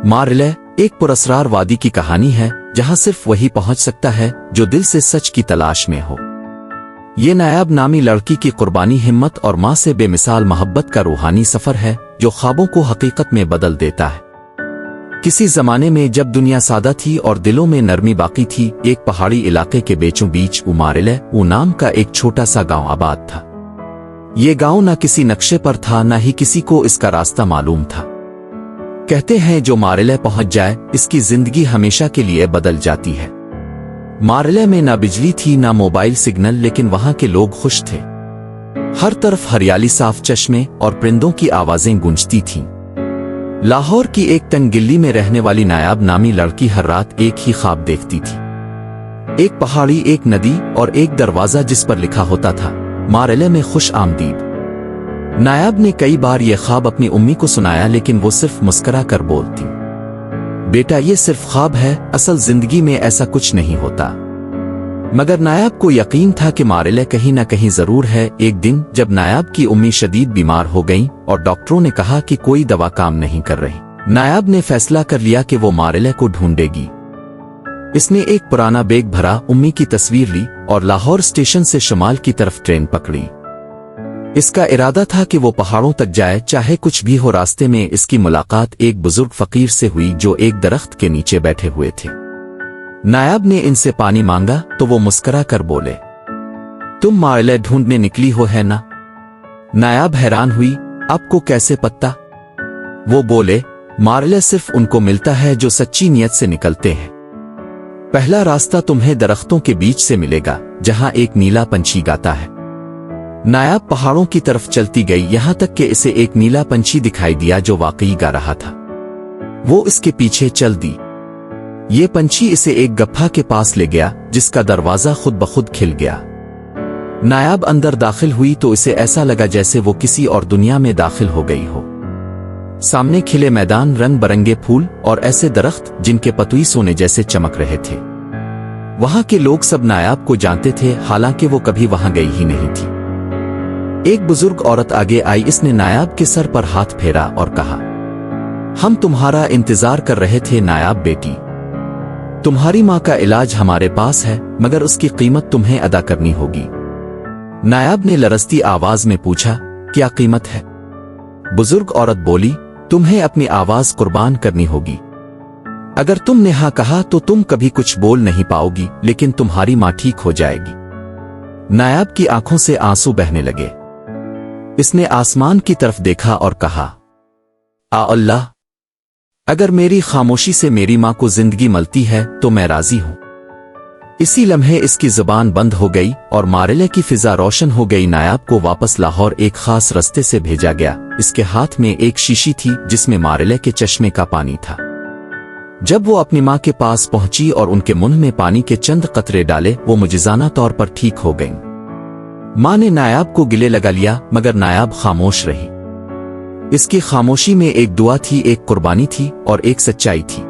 मारिले एक पुरस्कार वादी की कहानी है जहां सिर्फ वही पहुंच सकता है जो दिल से सच की तलाश में हो। ये नायाब नामी लड़की की कुर्बानी, हिम्मत और मां से बेमिसाल मोहब्बत का रूहानी सफर है जो ख्वाबों को हकीकत में बदल देता है। किसी जमाने में जब दुनिया सादा थी और दिलों में नरमी बाकी थी, एक पहाड़ी इलाके के बीचों बीच मारिले नाम का एक छोटा सा गांव आबाद था। ये गांव ना किसी नक्शे पर था, ना ही किसी को इसका रास्ता मालूम था। कहते हैं जो मारिले पहुंच जाए इसकी जिंदगी हमेशा के लिए बदल जाती है। मारिले में ना बिजली थी ना मोबाइल सिग्नल, लेकिन वहां के लोग खुश थे। हर तरफ हरियाली, साफ चश्मे और परिंदों की आवाजें गूंजती थीं। लाहौर की एक तंग गिल्ली में रहने वाली नायाब नामी लड़की हर रात एक ही ख्वाब देखती थी, एक पहाड़ी, एक नदी और एक दरवाजा जिस पर लिखा होता था मारिले में खुश आमदीद। नायाब ने कई बार यह ख्वाब अपनी उम्मी को सुनाया, लेकिन वो सिर्फ मुस्करा कर बोलती, बेटा ये सिर्फ ख्वाब है, असल जिंदगी में ऐसा कुछ नहीं होता। मगर नायाब को यकीन था कि मारिले कहीं ना कहीं जरूर है। एक दिन जब नायाब की उम्मी शदीद बीमार हो गईं और डॉक्टरों ने कहा कि कोई दवा काम नहीं कर रही, नायाब ने फैसला कर लिया कि वो मारिले को ढूंढेगी। इसने एक पुराना बैग भरा, उम्मी की तस्वीर ली और लाहौर स्टेशन से शुमाल की तरफ ट्रेन पकड़ी। इसका इरादा था कि वो पहाड़ों तक जाए, चाहे कुछ भी हो। रास्ते में इसकी मुलाकात एक बुजुर्ग फकीर से हुई जो एक दरख्त के नीचे बैठे हुए थे। नायाब ने इनसे पानी मांगा तो वो मुस्करा कर बोले, तुम मारिले ढूंढने निकली हो है ना? नायाब हैरान हुई, आपको कैसे पता? वो बोले, मारिले सिर्फ उनको मिलता है जो सच्ची नीयत से निकलते हैं। पहला रास्ता तुम्हें दरख्तों के बीच से मिलेगा जहां एक नीला पंछी गाता है। नायाब पहाड़ों की तरफ चलती गई, यहां तक कि इसे एक नीला पंछी दिखाई दिया जो वाकई गा रहा था। वो इसके पीछे चल दी। ये पंछी इसे एक गफ्फा के पास ले गया जिसका दरवाजा खुद ब खुद खिल गया। नायाब अंदर दाखिल हुई तो इसे ऐसा लगा जैसे वो किसी और दुनिया में दाखिल हो गई हो। सामने खिले मैदान, रंग बरंगे फूल और ऐसे दरख्त जिनके पतुई सोने जैसे चमक रहे थे। वहां के लोग सब नायाब को जानते थे, हालांकि वो कभी वहां गई ही नहीं थी। एक बुजुर्ग औरत आगे आई, इसने नायाब के सर पर हाथ फेरा और कहा, हम तुम्हारा इंतजार कर रहे थे नायाब बेटी। तुम्हारी मां का इलाज हमारे पास है, मगर उसकी कीमत तुम्हें अदा करनी होगी। नायाब ने लरजती आवाज में पूछा, क्या कीमत है? बुजुर्ग औरत बोली, तुम्हें अपनी आवाज कुर्बान करनी होगी। अगर तुमने हाँ कहा तो तुम कभी कुछ बोल नहीं पाओगी, लेकिन तुम्हारी मां ठीक हो जाएगी। नायाब की आंखों से आंसू बहने लगे। इसने आसमान की तरफ देखा और कहा, आ अल्लाह, अगर मेरी खामोशी से मेरी मां को जिंदगी मिलती है तो मैं राजी हूं। इसी लम्हे इसकी जुबान बंद हो गई और मारिले की फिजा रोशन हो गई। नायाब को वापस लाहौर एक खास रास्ते से भेजा गया। इसके हाथ में एक शीशी थी जिसमें मारिले के चश्मे का पानी था। जब वो अपनी मां के पास पहुंची और उनके मुंह में पानी के चंद कतरे डाले, वो मुजिजाना तौर पर ठीक हो गईं। मां ने नायाब को गिले लगा लिया, मगर नायाब खामोश रही। इसकी खामोशी में एक दुआ थी, एक कुर्बानी थी और एक सच्चाई थी।